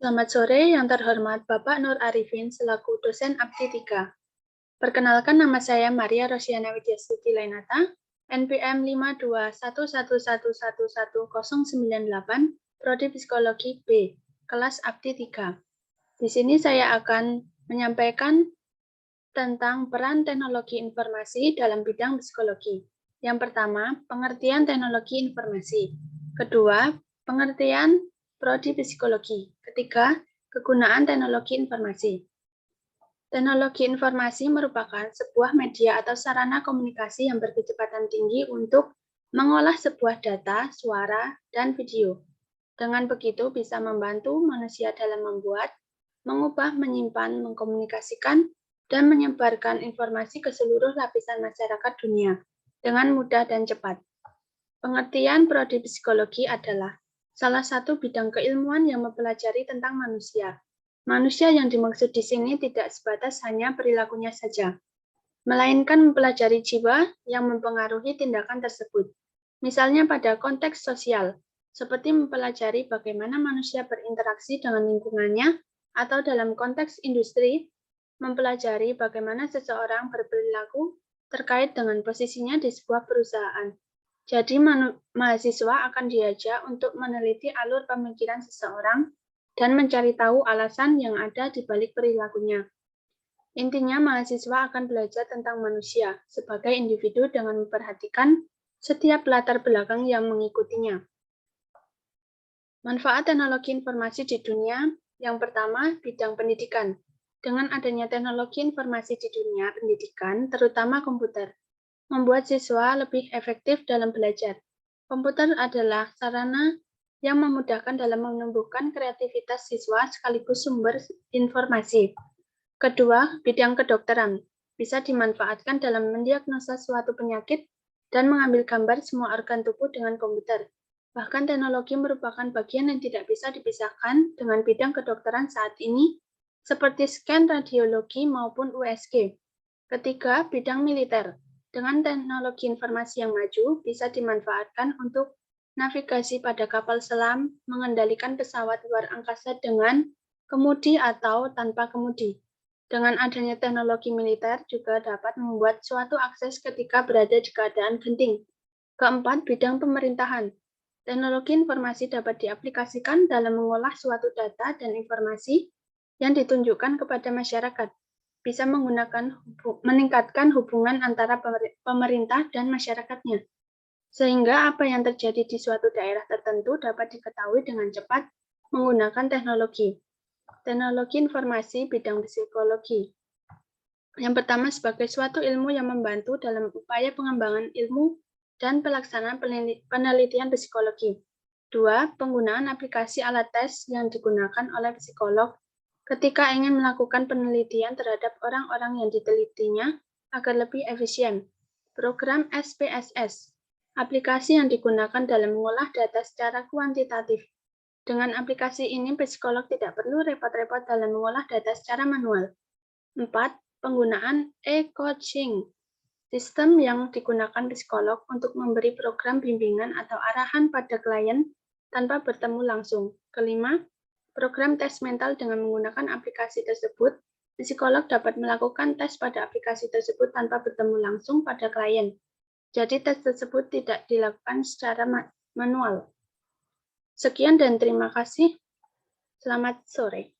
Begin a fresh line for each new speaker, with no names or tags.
Selamat sore yang terhormat Bapak Nur Arifin selaku dosen Abdi 3. Perkenalkan nama saya Maria Rosiana Widyastuti Lainata, NPM 52111111098, Prodi Psikologi B, kelas Abdi 3. Di sini saya akan menyampaikan tentang peran teknologi informasi dalam bidang psikologi. Yang pertama, pengertian teknologi informasi. Kedua, pengertian Prodi Psikologi. Ketiga, kegunaan teknologi informasi. Teknologi informasi merupakan sebuah media atau sarana komunikasi yang berkecepatan tinggi untuk mengolah sebuah data, suara, dan video. Dengan begitu bisa membantu manusia dalam membuat, mengubah, menyimpan, mengkomunikasikan, dan menyebarkan informasi ke seluruh lapisan masyarakat dunia dengan mudah dan cepat. Pengertian Prodi Psikologi adalah salah satu bidang keilmuan yang mempelajari tentang manusia. Manusia yang dimaksud di sini tidak sebatas hanya perilakunya saja, melainkan mempelajari jiwa yang mempengaruhi tindakan tersebut. Misalnya pada konteks sosial, seperti mempelajari bagaimana manusia berinteraksi dengan lingkungannya, atau dalam konteks industri, mempelajari bagaimana seseorang berperilaku terkait dengan posisinya di sebuah perusahaan. Jadi mahasiswa akan diajak untuk meneliti alur pemikiran seseorang dan mencari tahu alasan yang ada di balik perilakunya. Intinya, mahasiswa akan belajar tentang manusia sebagai individu dengan memperhatikan setiap latar belakang yang mengikutinya. Manfaat teknologi informasi di dunia, yang pertama, bidang pendidikan. Dengan adanya teknologi informasi di dunia pendidikan, terutama komputer, membuat siswa lebih efektif dalam belajar. Komputer adalah sarana yang memudahkan dalam menumbuhkan kreativitas siswa sekaligus sumber informasi. Kedua, bidang kedokteran bisa dimanfaatkan dalam mendiagnosa suatu penyakit dan mengambil gambar semua organ tubuh dengan komputer. Bahkan teknologi merupakan bagian yang tidak bisa dipisahkan dengan bidang kedokteran saat ini, seperti scan radiologi maupun USG. Ketiga, bidang militer. Dengan teknologi informasi yang maju, bisa dimanfaatkan untuk navigasi pada kapal selam, mengendalikan pesawat luar angkasa dengan kemudi atau tanpa kemudi. Dengan adanya teknologi militer juga dapat membuat suatu akses ketika berada di keadaan genting. Keempat, bidang pemerintahan. Teknologi informasi dapat diaplikasikan dalam mengolah suatu data dan informasi yang ditunjukkan kepada masyarakat. Bisa meningkatkan hubungan antara pemerintah dan masyarakatnya. Sehingga apa yang terjadi di suatu daerah tertentu dapat diketahui dengan cepat menggunakan teknologi. Teknologi informasi bidang psikologi. Yang pertama, sebagai suatu ilmu yang membantu dalam upaya pengembangan ilmu dan pelaksanaan penelitian psikologi. Dua, penggunaan aplikasi alat tes yang digunakan oleh psikolog ketika ingin melakukan penelitian terhadap orang-orang yang ditelitinya agar lebih efisien. Program SPSS, aplikasi yang digunakan dalam mengolah data secara kuantitatif. Dengan aplikasi ini, psikolog tidak perlu repot-repot dalam mengolah data secara manual. 4. Penggunaan e-coaching, sistem yang digunakan psikolog untuk memberi program bimbingan atau arahan pada klien tanpa bertemu langsung. Kelima, program tes mental dengan menggunakan aplikasi tersebut, psikolog dapat melakukan tes pada aplikasi tersebut tanpa bertemu langsung pada klien. Jadi tes tersebut tidak dilakukan secara manual. Sekian dan terima kasih. Selamat sore.